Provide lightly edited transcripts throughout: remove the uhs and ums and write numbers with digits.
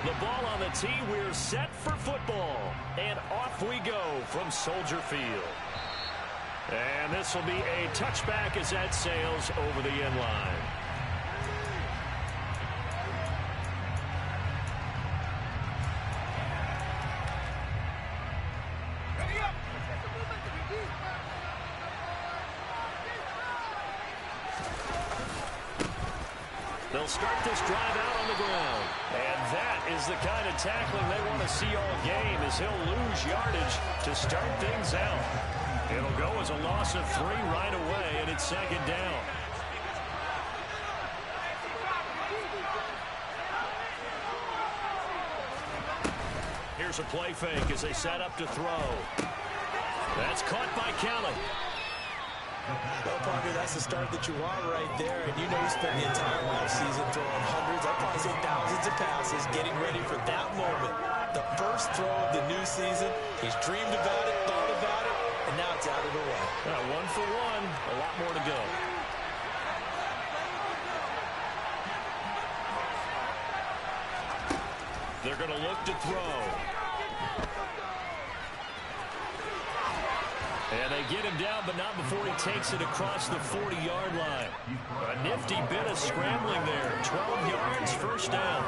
The ball on the tee. We're set for football. And off we go from Soldier Field. And this will be a touchback as that sails over the end line. They'll start this drive out on the ground. And that is the kind of tackling they want to see all game, as he'll lose yardage to start things out. It'll go as a loss of 3 right away, and it's second down. Here's a play fake as they set up to throw. That's caught by Kelly. Well, Parker, that's the start that you want right there. And you know he spent the entire offseason throwing hundreds, I'd probably say thousands of passes, getting ready for that moment. The first throw of the new season. He's dreamed about it, thought about it, and now it's out of the way. 1 for 1, a lot more to go. They're going to look to throw. And they get him down, but not before he takes it across the 40-yard line. A nifty bit of scrambling there. 12 yards, first down.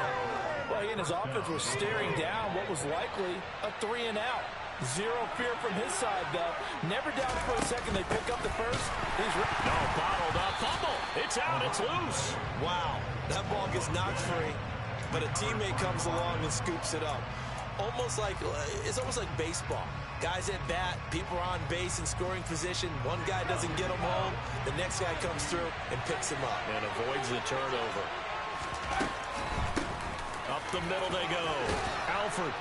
Well, again, his offense was staring down what was likely a 3-and-out. Zero fear from his side, though. Never doubted for a second they pick up the first. No, bottled up. Fumble. It's out. It's loose. Wow. That ball gets knocked free, but a teammate comes along and scoops it up. It's almost like baseball. Guys at bat, people are on base in scoring position. One guy doesn't get him home. The next guy comes through and picks him up. And avoids the turnover. Up the middle they go. Alford.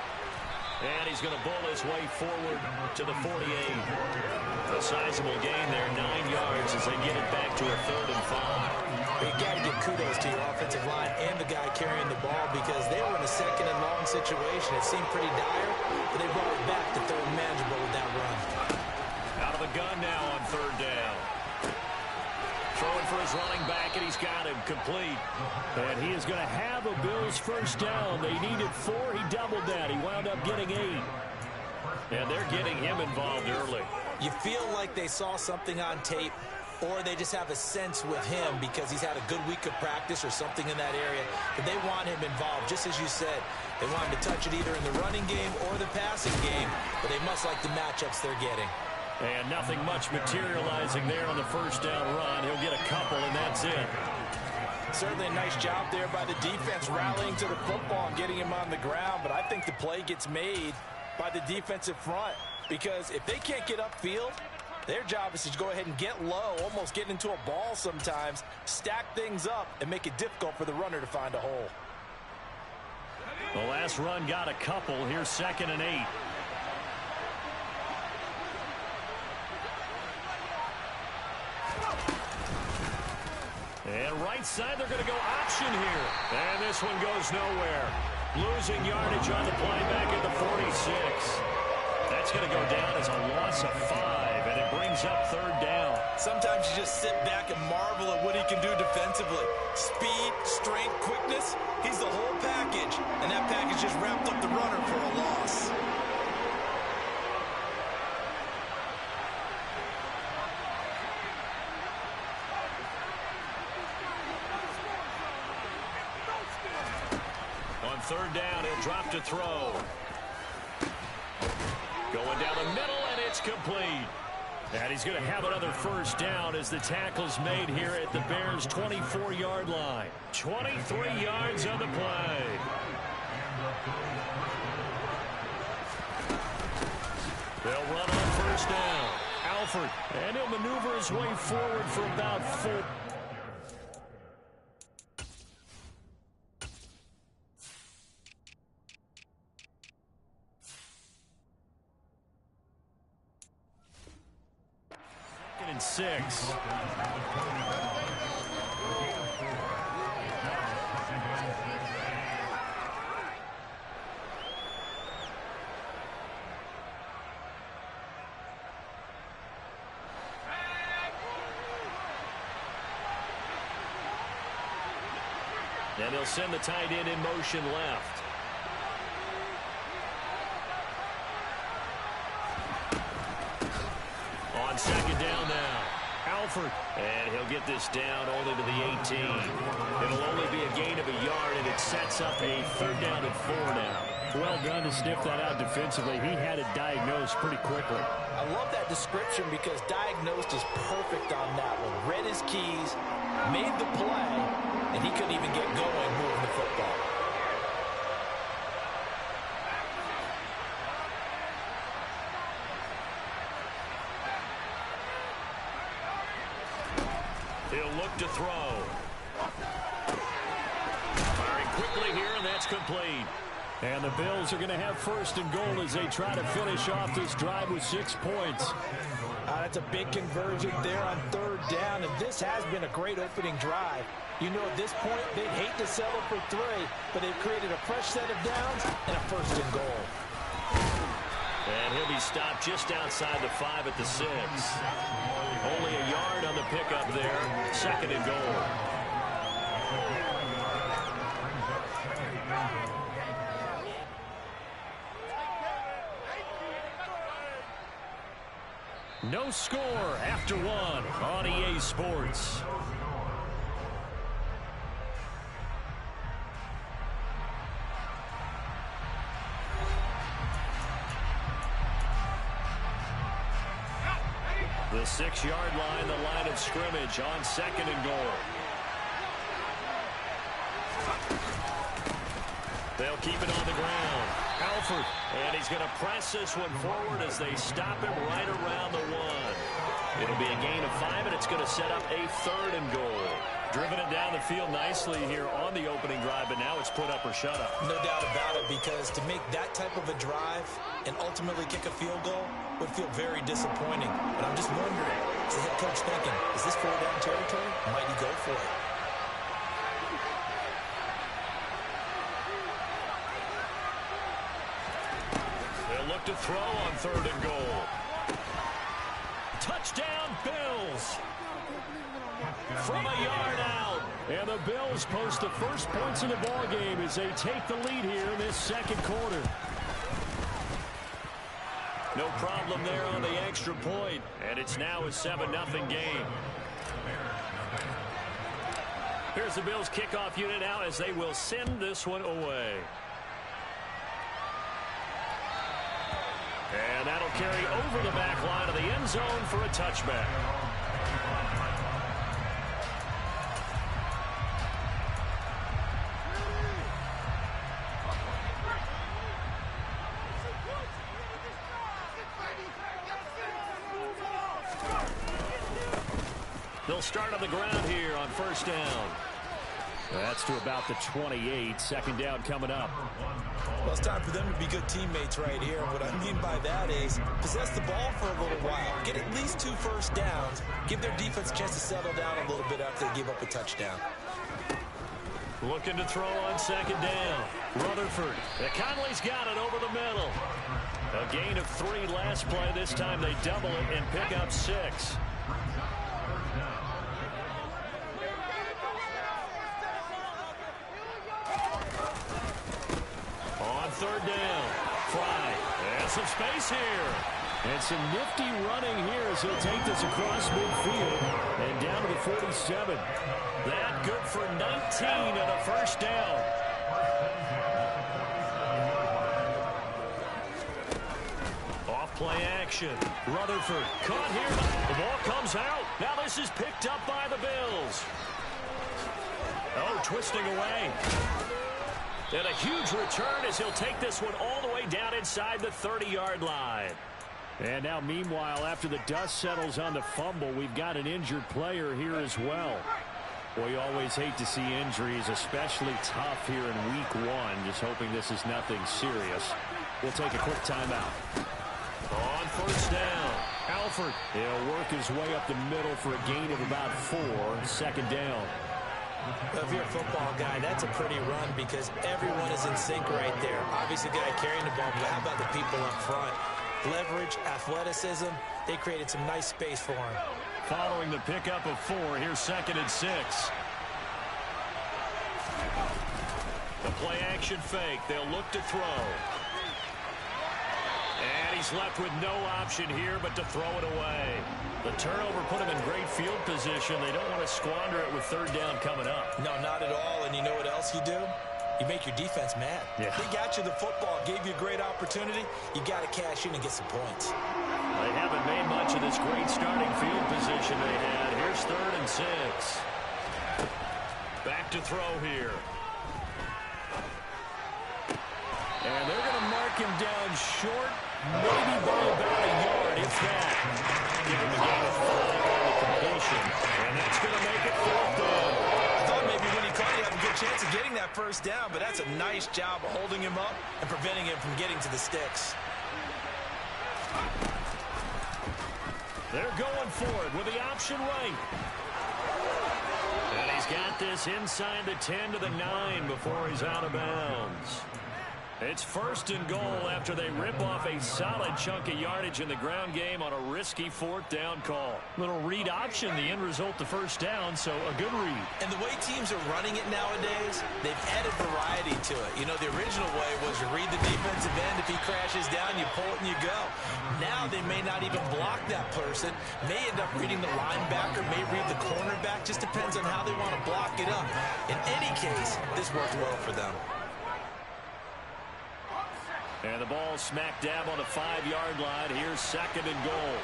And he's going to bull his way forward to the 48. A sizable gain there, 9 yards as they get it back to a 3rd and 5. You got to give kudos to your offensive line and the guy carrying the ball, because they were in a 2nd and long situation. It seemed pretty dire, but they brought it back to 3rd and manageable with that run. Out of the gun now on 3rd down. Throwing for his running back, and he's got him complete. And he is going to have a Bills first down. They needed 4. He doubled that. He wound up getting 8. And they're getting him involved early. You feel like they saw something on tape, or they just have a sense with him because he's had a good week of practice or something in that area, but they want him involved, just as you said. They want him to touch it either in the running game or the passing game, but they must like the matchups they're getting. And nothing much materializing there on the first down run. He'll get a couple, and that's it. Certainly a nice job there by the defense rallying to the football and getting him on the ground, but I think the play gets made by the defensive front, because if they can't get upfield, their job is to go ahead and get low, almost get into a ball sometimes, stack things up, and make it difficult for the runner to find a hole. The last run got a couple. Here's 2nd and 8. And right side, they're going to go option here. And this one goes nowhere. Losing yardage on the play back at the 46. That's going to go down as a loss of 5, and it brings up 3rd down. Sometimes you just sit back and marvel at what he can do defensively. Speed, strength, quickness, he's the whole package. And that package just wrapped up the runner for a loss. On 3rd down, he'll drop to throw. Going down the middle, and it's complete. And he's going to have another first down as the tackle's made here at the Bears' 24-yard line. 23 yards on the play. They'll run on first down. Alford, and he'll maneuver his way forward for about 4. And 6. And he'll send the tight end in motion left. On second down now, Alford. And he'll get this down only to the 18. It'll only be a gain of a yard, and it sets up a 3rd down and 4 now. Well done to sniff that out defensively. He had it diagnosed pretty quickly. I love that description because diagnosed is perfect on that one. Read his keys, made the play, and he couldn't even get going moving the football. He'll look to throw. Firing quickly here, and that's complete. And the Bills are going to have 1st and goal as they try to finish off this drive with 6 points. That's a big conversion there on 3rd down, and this has been a great opening drive. You know, at this point, they'd hate to settle for 3, but they've created a fresh set of downs and a 1st and goal. And he'll be stopped just outside the 5 at the 6. Only a yard on the pickup there. 2nd and goal. No score after 1 on EA Sports. The 6-yard line, the line of scrimmage on 2nd and goal. They'll keep it on the ground. Alford, and he's going to press this one forward as they stop him right around the 1. It'll be a gain of 5, and it's going to set up a 3rd and goal. Driven it down the field nicely here on the opening drive, but now it's put up or shut up. No doubt about it, because to make that type of a drive and ultimately kick a field goal would feel very disappointing. But I'm just wondering, is the head coach thinking, is this 4-down territory? Might he go for it? They'll look to throw on 3rd and goal. Touchdown, Bills! From a yard out. And the Bills post the first points in the ballgame as they take the lead here in this 2nd quarter. No problem there on the extra point, and it's now a 7-0 game. Here's the Bills kickoff unit now as they will send this one away. And that'll carry over the back line of the end zone for a touchback. They'll start on the ground here on 1st down. That's to about the 28. 2nd down coming up. Well, it's time for them to be good teammates right here. What I mean by that is possess the ball for a little while. Get at least 2 first downs. Give their defense a chance to settle down a little bit after they give up a touchdown. Looking to throw on 2nd down. Rutherford. Conley's got it over the middle. A gain of 3 last play. This time they double it and pick up 6. On 3rd down. Fry. And some space here. And some nifty running here as he'll take this across midfield and down to the 47. That good for 19 and a 1st down. Off play action. Rutherford caught here. The ball comes out. Now this is picked up by the Bills. Oh, twisting away. And a huge return as he'll take this one all the way down inside the 30-yard line. And now, meanwhile, after the dust settles on the fumble, we've got an injured player here as well. Well, you always hate to see injuries, especially tough here in week 1. Just hoping this is nothing serious. We'll take a quick timeout. On 1st down. Alford. He'll work his way up the middle for a gain of about 4. 2nd down. Well, if you're a football guy, that's a pretty run because everyone is in sync right there. Obviously, the guy carrying the ball, but how about the people up front? Leverage, athleticism, they created some nice space for him. Following the pickup of 4, here's 2nd and 6. The play action fake. They'll look to throw. And he's left with no option here but to throw it away. The turnover put him in great field position. They don't want to squander it with third down coming up. No, not at all. And you know what else you do? You make your defense mad. Yeah. They got you the football, gave you a great opportunity. You got to cash in and get some points. They haven't made much of this great starting field position they had. Here's 3rd and 6. Back to throw here. And they're going to mark him down short, maybe by about a yard, if that. Give him a gain of 5 on the completion. And that's going to make it 4th down. I thought maybe when he caught, he had a good chance of getting that first down, but that's a nice job of holding him up and preventing him from getting to the sticks. They're going for it with the option right. And he's got this inside the 10 to the 9 before he's out of bounds. It's 1st and goal after they rip off a solid chunk of yardage in the ground game on a risky 4th down call. Little read option, the end result, the first down, so a good read. And the way teams are running it nowadays, they've added variety to it. You know, the original way was you read the defensive end. If he crashes down, you pull it and you go. Now they may not even block that person, may end up reading the linebacker, may read the cornerback. Just depends on how they want to block it up. In any case, this worked well for them. And the ball smack dab on the 5-yard line. Here's 2nd and goal.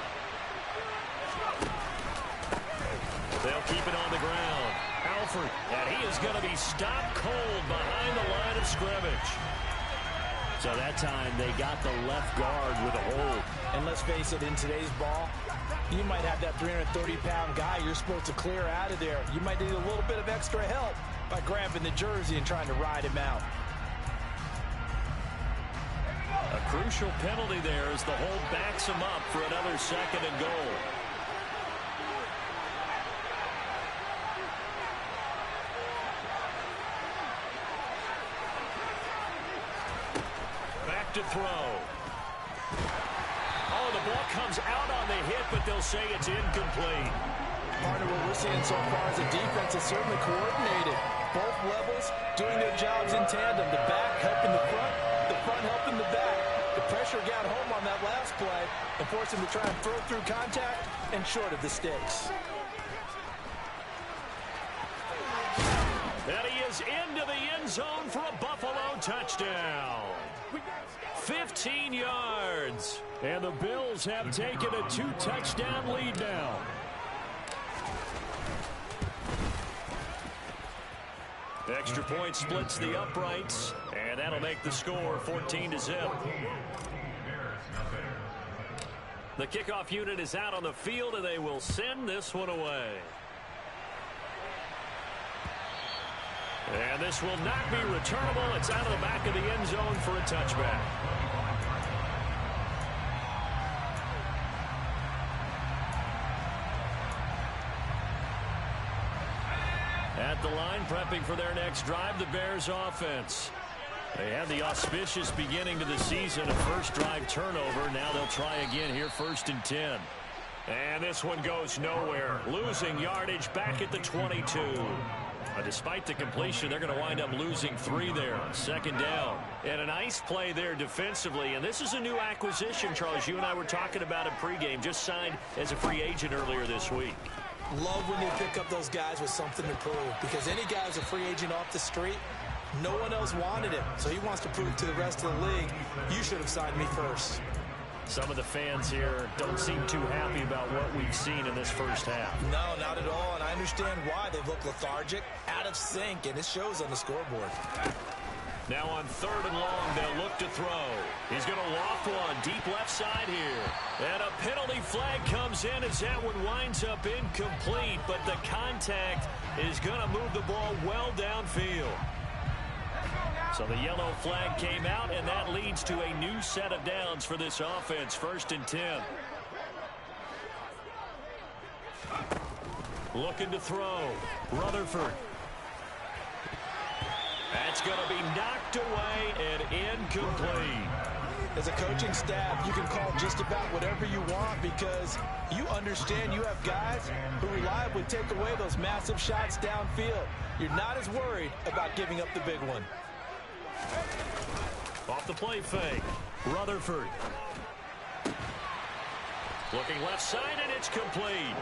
They'll keep it on the ground. Alford, and he is going to be stopped cold behind the line of scrimmage. So that time they got the left guard with a hold. And let's face it, in today's ball, you might have that 330-pound guy you're supposed to clear out of there. You might need a little bit of extra help by grabbing the jersey and trying to ride him out. A crucial penalty there as the hold backs him up for another 2nd and goal. Back to throw. Oh, the ball comes out on the hit, but they'll say it's incomplete. Part of what we're seeing so far as a defense is certainly coordinated. Both levels doing their jobs in tandem. The back helping the front helping the back. The pressure got home on that last play and forced him to try and throw through contact and short of the sticks. And he is into the end zone for a Buffalo touchdown. 15 yards. And the Bills have taken a 2-touchdown lead now. Extra point splits the uprights, and that'll make the score 14-0. The kickoff unit is out on the field, and they will send this one away. And this will not be returnable. It's out of the back of the end zone for a touchback. At the line, prepping for their next drive, the Bears offense. They had the auspicious beginning to the season, a first drive turnover. Now they'll try again here, 1st and 10. And this one goes nowhere. Losing yardage back at the 22. Despite the completion, they're going to wind up losing 3 there. 2nd down. And a nice play there defensively. And this is a new acquisition, Charles. You and I were talking about it pregame. Just signed as a free agent earlier this week. Love when they pick up those guys with something to prove, because any guy who's a free agent off the street, no one else wanted him. So he wants to prove to the rest of the league, you should have signed me first. Some of the fans here don't seem too happy about what we've seen in this first half. No, not at all, and I understand why. They look lethargic, out of sync, and it shows on the scoreboard. Now on 3rd and long, they'll look to throw. He's going to loft one deep left side here. And a penalty flag comes in as that one winds up incomplete, but the contact is going to move the ball well downfield. So the yellow flag came out, and that leads to a new set of downs for this offense. 1st and 10. Looking to throw. Rutherford. That's going to be knocked away and incomplete. As a coaching staff, you can call just about whatever you want because you understand you have guys who reliably take away those massive shots downfield. You're not as worried about giving up the big one. Off the play fake. Rutherford. Looking left side, and it's complete.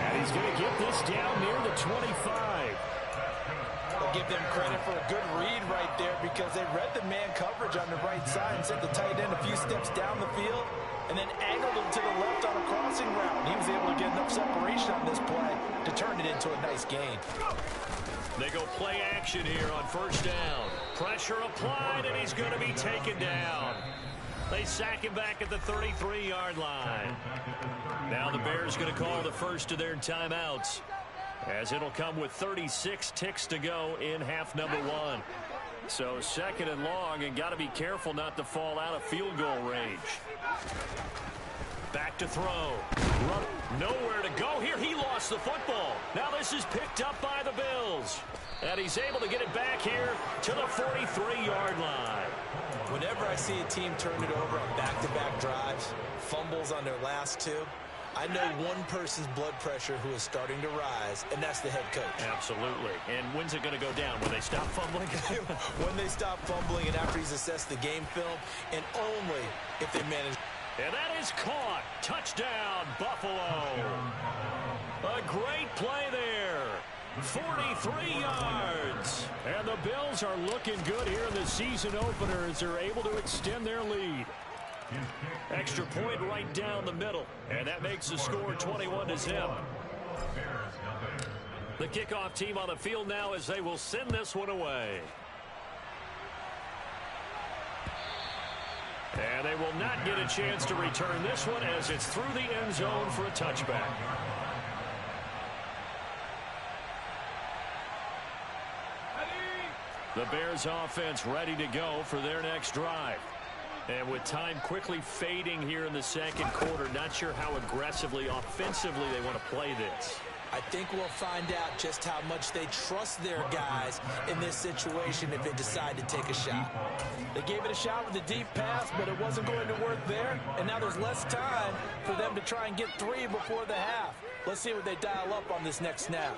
And he's going to get this down near the 25. I'll give them credit for a good read right there because they read the man coverage on the right side and sent the tight end a few steps down the field and then angled him to the left on a crossing route. He was able to get enough separation on this play to turn it into a nice gain. They go play action here on first down. Pressure applied, and he's going to be taken down. They sack him back at the 33-yard line. Now the Bears going to call the first of their timeouts, as it'll come with 36 ticks to go in half number one. So second and long, and got to be careful not to fall out of field goal range. Back to throw. Nowhere to go here. He lost the football. Now this is picked up by the Bills. And he's able to get it back here to the 43-yard line. Whenever I see a team turn it over on back-to-back drives, fumbles on their last two, I know one person's blood pressure who is starting to rise, and that's the head coach. Absolutely. And when's it going to go down? When they stop fumbling? When they stop fumbling and after he's assessed the game film, and only if they manage. And that is caught. Touchdown, Buffalo. A great play there. 43 yards. And the Bills are looking good here in the season opener as they're able to extend their lead. Extra point right down the middle. And that makes the score 21-0. The kickoff team on the field now as they will send this one away. And they will not get a chance to return this one as it's through the end zone for a touchback. The Bears offense ready to go for their next drive. And with time quickly fading here in the second quarter, not sure how aggressively, offensively they want to play this. I think we'll find out just how much they trust their guys in this situation if they decide to take a shot. They gave it a shot with the deep pass, but it wasn't going to work there. And now there's less time for them to try and get three before the half. Let's see what they dial up on this next snap.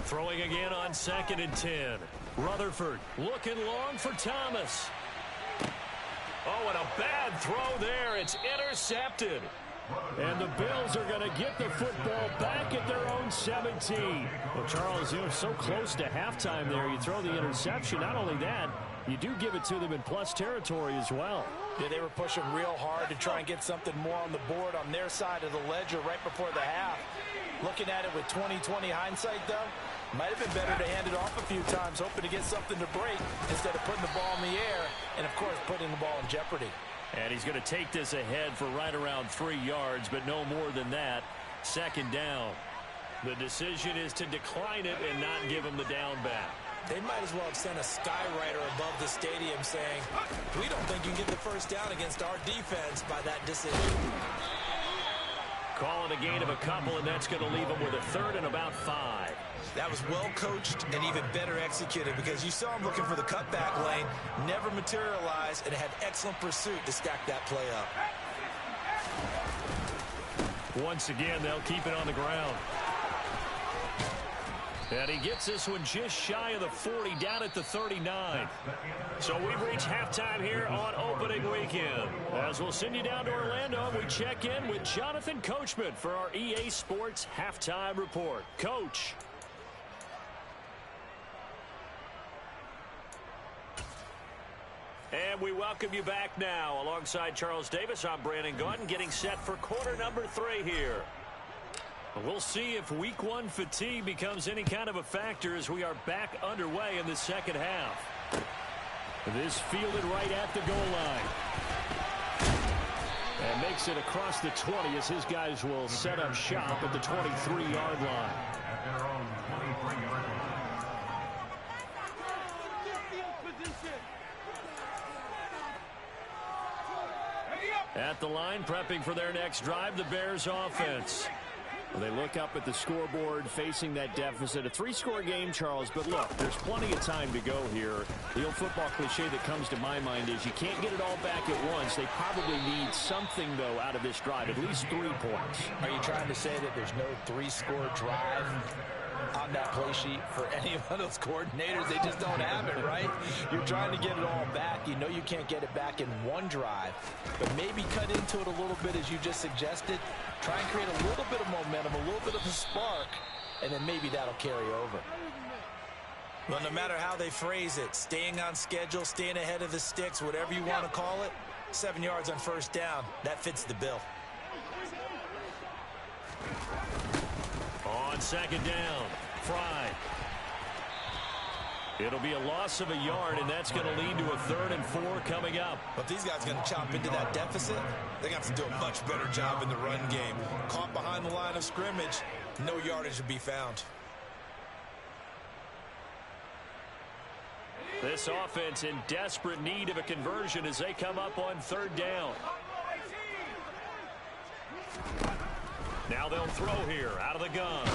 Throwing again on 2nd and 10. Rutherford looking long for Thomas. Oh, and a bad throw there. It's intercepted. And the Bills are going to get the football back at their own 17. Well, Charles, you're so close to halftime there. You throw the interception. Not only that, you do give it to them in plus territory as well. Yeah, they were pushing real hard to try and get something more on the board on their side of the ledger right before the half. Looking at it with 20/20 hindsight, though, might have been better to hand it off a few times, hoping to get something to break instead of putting the ball in the air and, of course, putting the ball in jeopardy. And he's going to take this ahead for right around 3 yards, but no more than that. 2nd down. The decision is to decline it and not give him the down back. They might as well have sent a skywriter above the stadium saying, we don't think you can get the first down against our defense by that decision. Calling a gain of a couple, and that's going to leave him with a 3rd and about 5. That was well coached and even better executed because you saw him looking for the cutback lane, never materialized, and had excellent pursuit to stack that play up. Once again, they'll keep it on the ground. And he gets this one just shy of the 40, down at the 39. So we've reached halftime here on opening weekend. As we'll send you down to Orlando, we check in with Jonathan Coachman for our EA Sports Halftime Report. Coach. And we welcome you back now. Alongside Charles Davis, I'm Brandon Gaudin, getting set for quarter number 3 here. We'll see if week 1 fatigue becomes any kind of a factor as we are back underway in the second half. This fielded right at the goal line. And makes it across the 20 as his guys will set up shop at the 23-yard line. At the line, prepping for their next drive, the Bears offense. Well, they look up at the scoreboard facing that deficit. A 3-score game, Charles, but look, there's plenty of time to go here. The old football cliche that comes to my mind is you can't get it all back at once. They probably need something, though, out of this drive, at least 3 points. Are you trying to say that there's no 3-score drive on that play sheet for any of those coordinators. They just don't have it, right? You're trying to get it all back. You know you can't get it back in one drive, but maybe cut into it a little bit as you just suggested. Try and create a little bit of momentum, a little bit of a spark, and then maybe that'll carry over. Well, no matter how they phrase it, staying on schedule, staying ahead of the sticks, whatever you want to call it, 7 yards on first down, that fits the bill. On second down, Fry. It'll be a loss of a yard, and that's going to lead to a 3rd and 4 coming up. But these guys are going to chop into that deficit. They're going to have to do a much better job in the run game. Caught behind the line of scrimmage, no yardage to be found. This offense in desperate need of a conversion as they come up on 3rd down. Now they'll throw here out of the gun.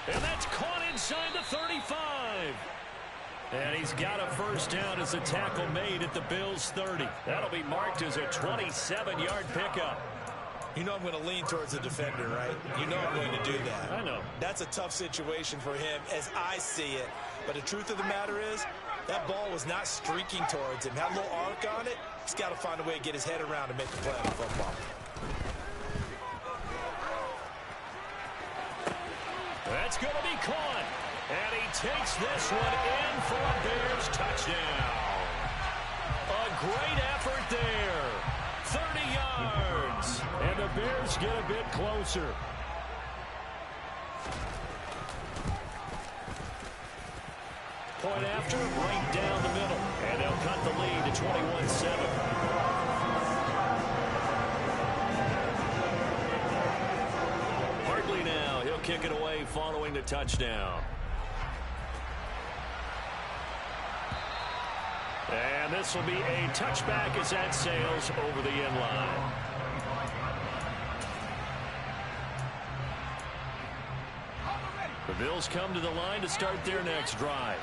And that's caught inside the 35. And he's got a first down as a tackle made at the Bills' 30. That'll be marked as a 27-yard pickup. You know I'm going to lean towards the defender, right? You know I'm going to do that. I know. That's a tough situation for him as I see it. But the truth of the matter is, that ball was not streaking towards him. Had a little arc on it. He's got to find a way to get his head around and make the play on the football. That's going to be caught. And he takes this one in for a Bears touchdown. A great effort there. 30 yards. And the Bears get a bit closer. Point after, right down the middle. And they'll cut the lead to 21-7. Now he'll kick it away following the touchdown. And this will be a touchback as that sails over the end line. The Bills come to the line to start their next drive.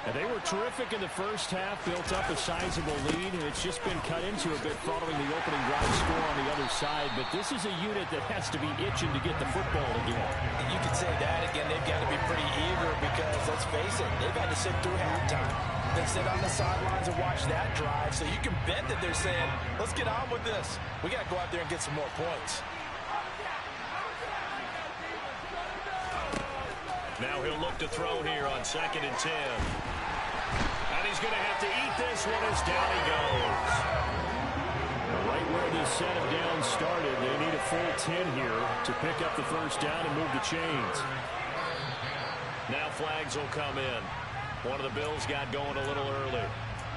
And they were terrific in the first half, built up a sizable lead, and it's just been cut into a bit following the opening drive score on the other side. But this is a unit that has to be itching to get the football again. You could say that again. They've got to be pretty eager because, let's face it, they've had to sit through halftime. They sit on the sidelines and watch that drive. So you can bet that they're saying, let's get on with this. We got to go out there and get some more points. Now he'll look to throw here on 2nd and 10. And he's going to have to eat this one as down he goes. Right where this set of downs started, they need a full 10 here to pick up the first down and move the chains. Now flags will come in. One of the Bills got going a little early.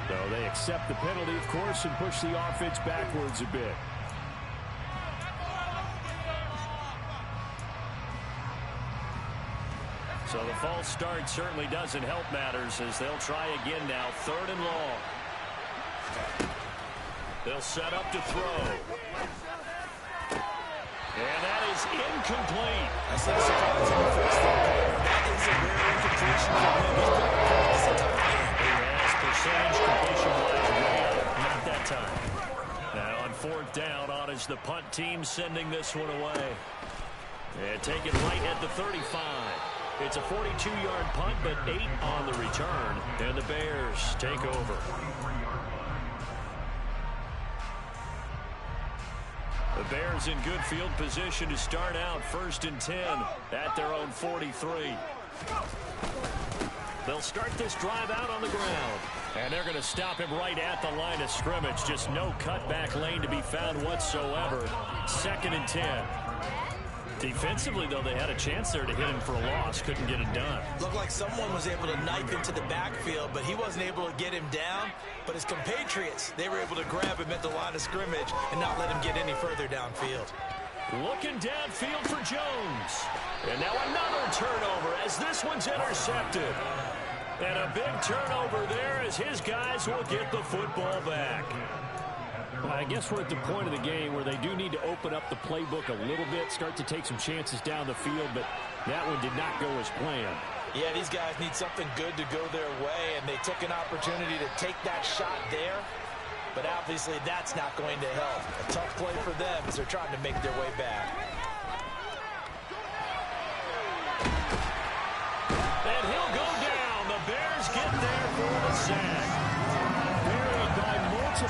So they accept the penalty, of course, and push the offense backwards a bit. So the false start certainly doesn't help matters as they'll try again now. 3rd and long. They'll set up to throw. And that is incomplete. That's not surprising the first thing. That is a rare incompletion for him. He's been across the top game. Yes, percentage completion was way up. Not that time. Now on 4th down, on is the punt team sending this one away. And taken right at the 35. It's a 42-yard punt, but 8 on the return. And the Bears take over. The Bears in good field position to start out 1st and 10 at their own 43. They'll start this drive out on the ground. And they're going to stop him right at the line of scrimmage. Just no cutback lane to be found whatsoever. 2nd and 10. Defensively, though, they had a chance there to hit him for a loss. Couldn't get it done. Looked like someone was able to knife into the backfield, but he wasn't able to get him down. But his compatriots, they were able to grab him at the line of scrimmage and not let him get any further downfield. Looking downfield for Jones. And now another turnover as this one's intercepted. And a big turnover there as his guys will get the football back. I guess we're at the point of the game where they do need to open up the playbook a little bit, start to take some chances down the field, but that one did not go as planned. Yeah, these guys need something good to go their way, and they took an opportunity to take that shot there, but obviously that's not going to help. A tough play for them as they're trying to make their way back.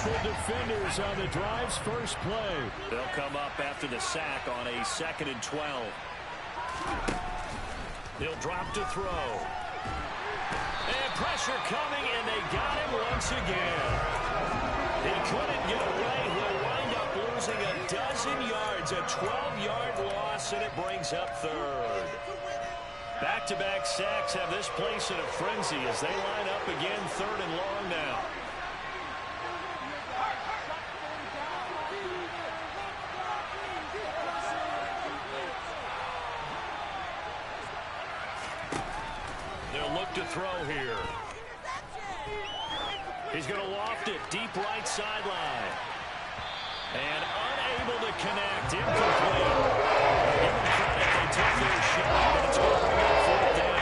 The defenders on the drive's first play. They'll come up after the sack on a 2nd and 12. He'll drop to throw. And pressure coming, and they got him once again. He couldn't get away. He'll wind up losing a dozen yards, a 12-yard loss, and it brings up 3rd. Back-to-back sacks have this place in a frenzy as they line up again 3rd and long now. They'll look to throw here. He's going to loft it deep right sideline. And unable to connect. Incomplete. Give them credit. They took their shot, but it's going to bring up 4th down.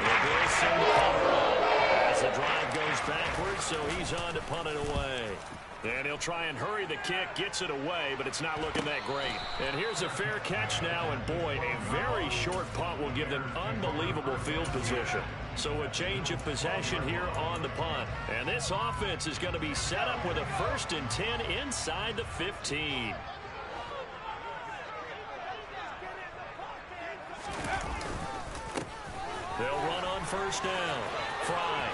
The Bills send the punter up as the drive goes backwards, so he's on to punt it away. And he'll try and hurry the kick, gets it away, but it's not looking that great. And here's a fair catch now, and boy, a very short punt will give them unbelievable field position. So a change of possession here on the punt. And this offense is going to be set up with a 1st and 10 inside the 15. They'll run on 1st down. Fry.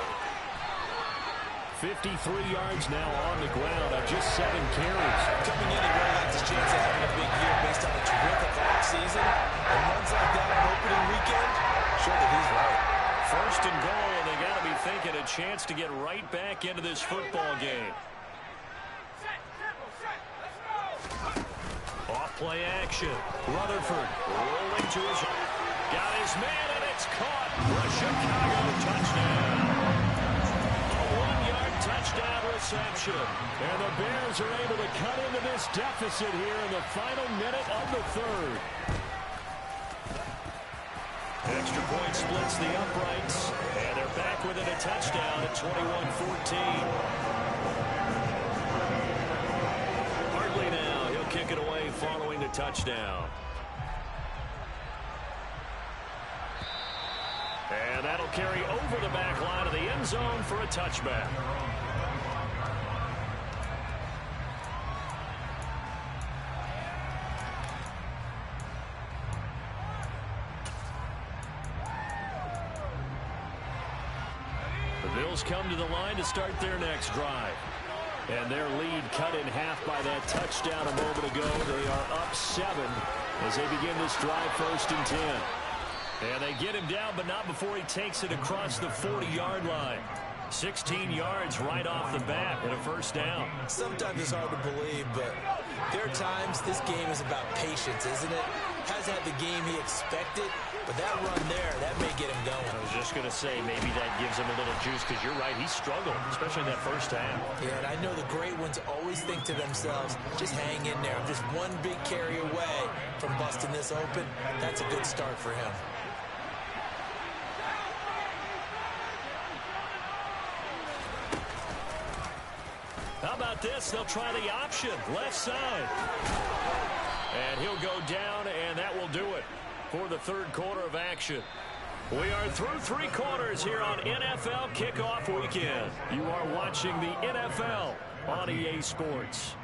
53 yards now on the ground on just 7 carries. Coming in, he really likes his chance of having a big year based on a terrific offseason. And runs like that on opening weekend, sure that he's right. 1st and goal, and they got to be thinking a chance to get right back into this football game. Off play action. Rutherford rolling to his... Got his man, and it's caught for a Chicago touchdown. A 1-yard touchdown reception. And the Bears are able to cut into this deficit here in the final minute of the 3rd. Extra point splits the uprights, and they're back within a touchdown at 21-14. Hartley now, he'll kick it away following the touchdown. And that'll carry over the back line of the end zone for a touchback. Bills come to the line to start their next drive. And their lead cut in half by that touchdown a moment ago. They are up 7 as they begin this drive 1st and 10. And they get him down, but not before he takes it across the 40-yard line. 16 yards right off the bat and a 1st down. Sometimes it's hard to believe, but there are times this game is about patience, isn't it? Hasn't had the game he expected, but that run there, that may get him going. I was just going to say, maybe that gives him a little juice, because you're right, he struggled, especially in that 1st half. Yeah, and I know the great ones always think to themselves, just hang in there. I'm just one big carry away from busting this open. That's a good start for him. How about this? They'll try the option, left side. And he'll go down, and that will do it for the 3rd quarter of action. We are through 3 quarters here on NFL Kickoff Weekend. You are watching the NFL on EA Sports.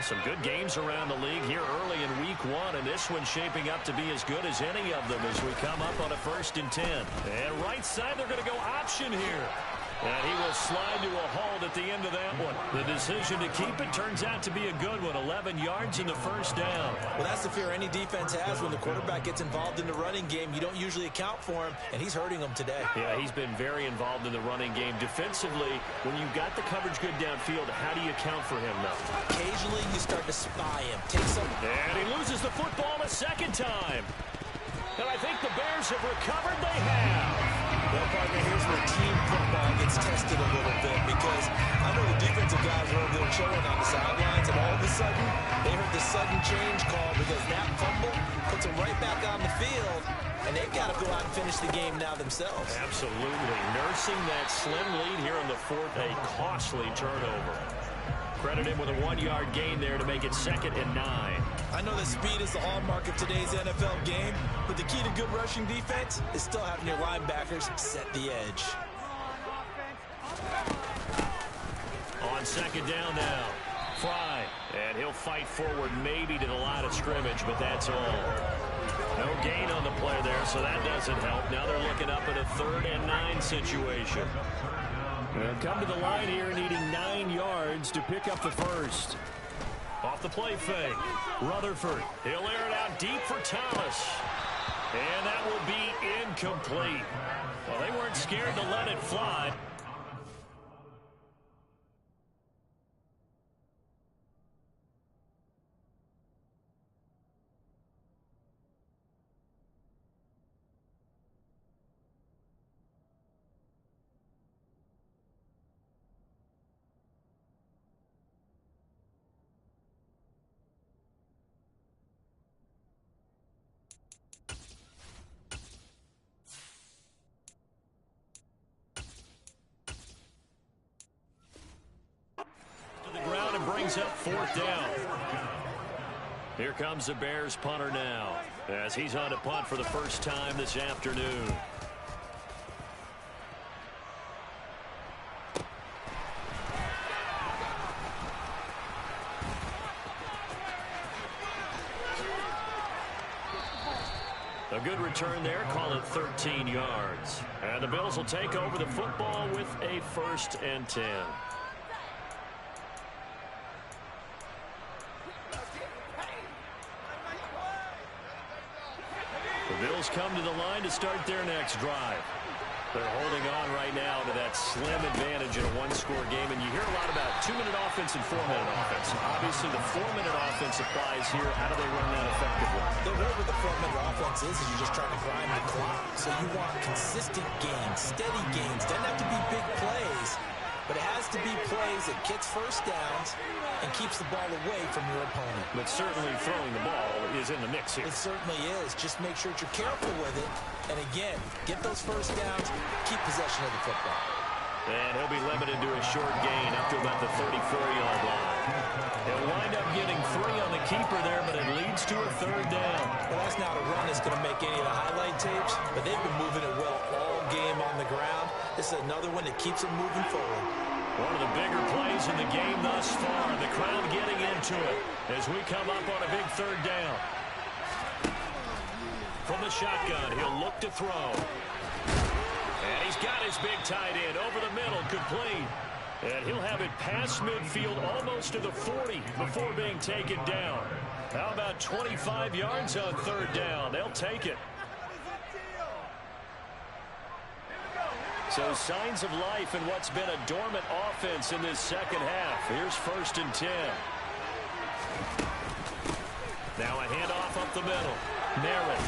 Some good games around the league here early in week 1, and this one's shaping up to be as good as any of them as we come up on a 1st and 10. And right side, they're going to go option here. And he will slide to a halt at the end of that one. The decision to keep it turns out to be a good one. 11 yards in the 1st down. Well, that's the fear any defense has when the quarterback gets involved in the running game. You don't usually account for him, and he's hurting them today. Yeah, he's been very involved in the running game. Defensively, when you've got the coverage good downfield, how do you account for him, though? Occasionally, you start to spy him. Take some... And he loses the football a 2nd time. And I think the Bears have recovered. They have. Well, partner, here's where team football gets tested a little bit, because I know the defensive guys were over there chilling on the sidelines, and all of a sudden, they heard the sudden change call because that fumble puts them right back on the field. and they've got to go out and finish the game now themselves. Absolutely. Nursing that slim lead here in the fourth, a costly turnover. Credit him with a 1-yard gain there to make it 2nd and 9. I know that speed is the hallmark of today's NFL game, but the key to good rushing defense is still having your linebackers set the edge. On 2nd down now, Fry, and he'll fight forward maybe to the line of scrimmage, but that's all. No gain on the play there, so that doesn't help. Now they're looking up at a 3rd and 9 situation. They'll come to the line here needing 9 yards to pick up the first. Off the play fake, Rutherford. He'll air it out deep for Thomas. And that will be incomplete. Well, they weren't scared to let it fly. Brings up 4th down. Here comes the Bears punter now, as he's on to punt for the first time this afternoon. A good return there, call it 13 yards. And the Bills will take over the football with a 1st and 10. The Bills come to the line to start their next drive. They're holding on right now to that slim advantage in a 1-score game, and you hear a lot about 2-minute offense and 4-minute offense. Obviously, the 4-minute offense applies here. How do they run that effectively? Whatever the 4-minute offense is you're just trying to grind the clock. So you want consistent gains, steady gains. Doesn't have to be big plays, but it has to be plays that gets first downs and keeps the ball away from your opponent. But certainly throwing the ball is in the mix here. It certainly is. Just make sure that you're careful with it. And again, get those first downs, keep possession of the football. And he'll be limited to a short gain up to about the 34-yard line. He'll wind up getting 3 on the keeper there, but it leads to a 3rd down. Well, that's not a run that's going to make any of the highlight tapes, but they've been moving it well all game on the ground. This is another one that keeps it moving forward. One of the bigger plays in the game thus far. The crowd getting into it as we come up on a big 3rd down. From the shotgun, he'll look to throw. And he's got his big tight end over the middle, complete. And he'll have it past midfield almost to the 40 before being taken down. How about 25 yards on 3rd down? They'll take it. So signs of life in what's been a dormant offense in this second half. Here's 1st and 10. Now a handoff up the middle. Merritt.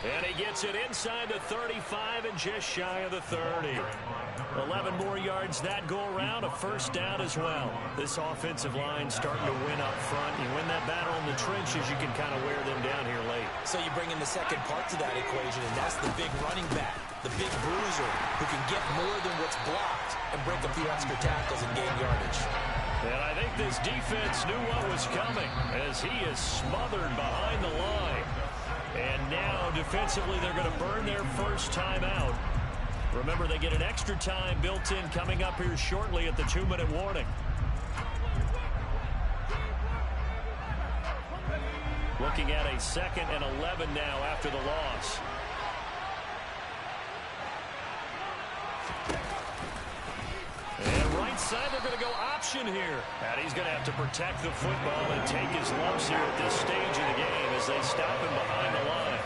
And he gets it inside the 35 and just shy of the 30. 11 more yards that go around, a 1st down as well. This offensive line starting to win up front. You win that battle in the trenches, you can kind of wear them down here late. So you bring in the second part to that equation, and that's the big running back, the big bruiser, who can get more than what's blocked and break a few extra tackles and gain yardage. And I think this defense knew what was coming as he is smothered behind the line. And now, defensively, they're going to burn their first time out. Remember, they get an extra time built in coming up here shortly at the 2-minute warning. Looking at a 2nd and 11 now after the loss. And right side, they're going to go option here. And he's going to have to protect the football and take his lumps here at this stage of the game as they stop him behind the line.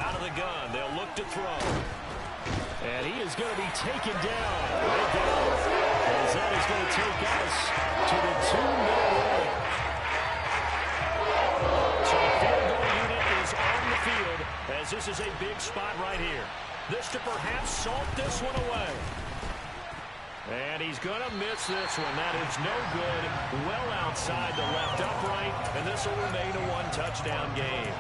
Out of the gun, they'll look to throw. And he is going to be taken down. Right down. As that is going to take us to the 2-minute warning. So the field goal unit is on the field as this is a big spot right here. This to perhaps salt this one away. And he's going to miss this one. That is no good. Well outside the left upright, and this will remain a one-touchdown game.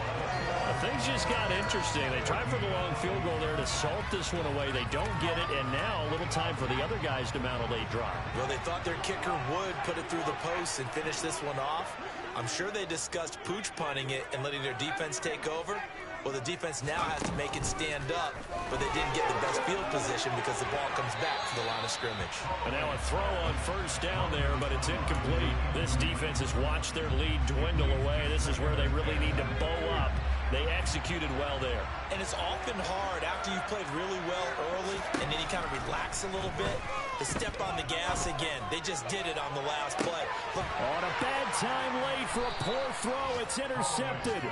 Things just got interesting. They tried for the long field goal there to salt this one away. They don't get it, and now a little time for the other guys to mount a late drive. Well, they thought their kicker would put it through the post and finish this one off. I'm sure they discussed pooch punting it and letting their defense take over. Well, the defense now has to make it stand up, but they didn't get the best field position because the ball comes back to the line of scrimmage. And now a throw on first down there, but it's incomplete. This defense has watched their lead dwindle away. This is where they really need to bow up. They executed well there. And it's often hard after you've played really well early and then you kind of relax a little bit to step on the gas again. They just did it on the last play. Look. On a bad time late for a poor throw. It's intercepted.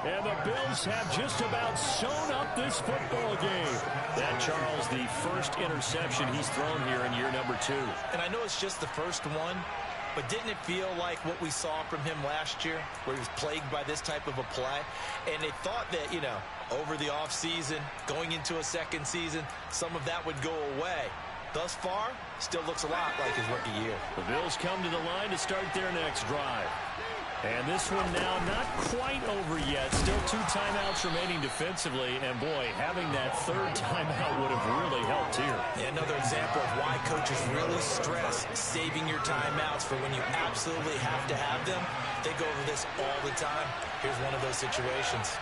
And the Bills have just about sewn up this football game. That, Charles, the first interception he's thrown here in year number 2. And I know it's just the first one, but didn't it feel like what we saw from him last year, where he was plagued by this type of a play? And they thought that, you know, over the offseason, going into a second season, some of that would go away. Thus far, still looks a lot like his rookie year. The Bills come to the line to start their next drive. And this one now not quite over yet. Still 2 timeouts remaining defensively. And, boy, having that third timeout would have really helped here. Yeah, another example of why coaches really stress saving your timeouts for when you absolutely have to have them. They go over this all the time. Here's one of those situations.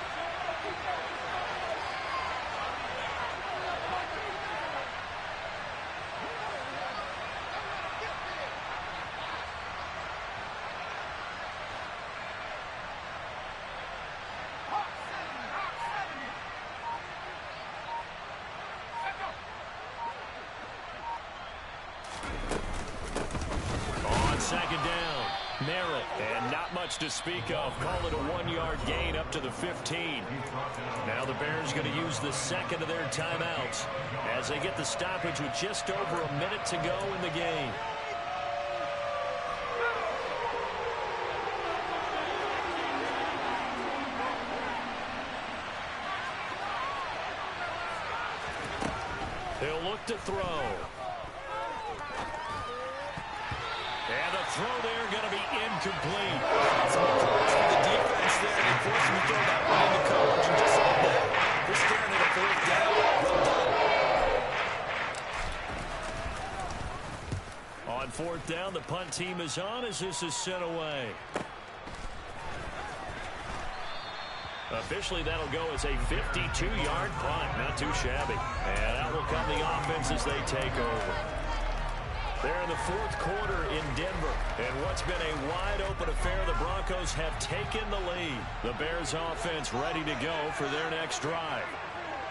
Second down, Merritt, and not much to speak of. Call it a 1-yard gain up to the 15. Now the Bears going to use the second of their timeouts as they get the stoppage with just over a minute to go in the game. He'll look to throw. And the throw there going to be incomplete. Some calls for the defense there. They forced him to throw that one in the coverage. And just like that, we're staring at a fourth down. Well done. On fourth down, the punt team is on as this is sent away. Officially, that'll go as a 52-yard punt. Not too shabby. And out will come the offense as they take over. They're in the fourth quarter in Denver. And what's been a wide-open affair, the Broncos have taken the lead. The Bears offense ready to go for their next drive.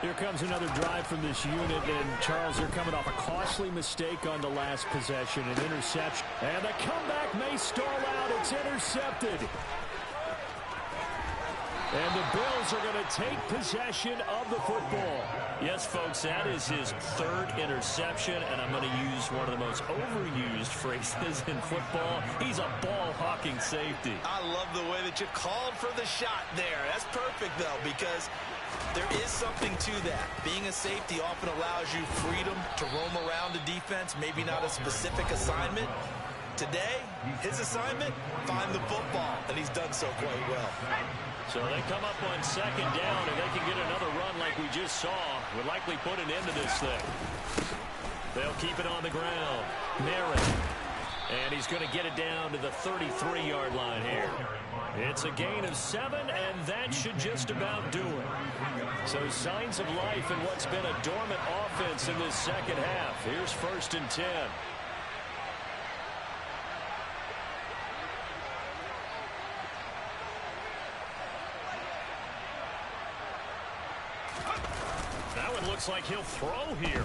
Here comes another drive from this unit, and Charles, they're coming off a costly mistake on the last possession, an interception. And the comeback may stall out. It's intercepted. And the Bills are going to take possession of the football. Yes, folks, that is his third interception, and I'm going to use one of the most overused phrases in football. He's a ball-hawking safety. I love the way that you called for the shot there. That's perfect, though, because there is something to that. Being a safety often allows you freedom to roam around the defense, maybe not a specific assignment. Today, his assignment, find the football, and he's done so quite well. So they come up on second down, and they can get another run like we just saw. Would likely put an end to this thing. They'll keep it on the ground. Merritt. And he's going to get it down to the 33-yard line here. It's a gain of 7, and that should just about do it. So signs of life in what's been a dormant offense in this second half. Here's 1st and 10. Looks like he'll throw here.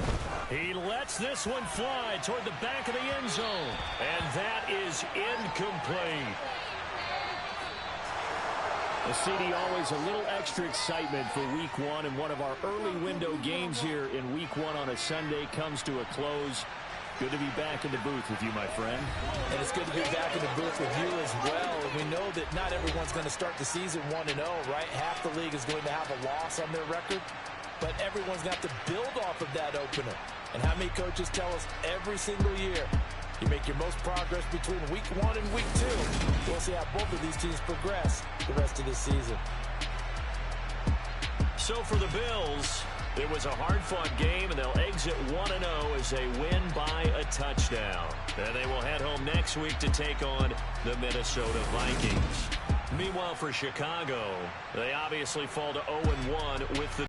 He lets this one fly toward the back of the end zone. And that is incomplete. The CD, always a little extra excitement for week 1, and one of our early window games here in week 1 on a Sunday comes to a close. Good to be back in the booth with you, my friend. And it's good to be back in the booth with you as well. And we know that not everyone's going to start the season 1-0, right? Half the league is going to have a loss on their record. but everyone's got to build off of that opener. And how many coaches tell us every single year, you make your most progress between week 1 and week 2. We'll see how both of these teams progress the rest of this season. So for the Bills, it was a hard-fought game, and they'll exit 1-0 as they win by a touchdown. And they will head home next week to take on the Minnesota Vikings. Meanwhile, for Chicago, they obviously fall to 0-1 with the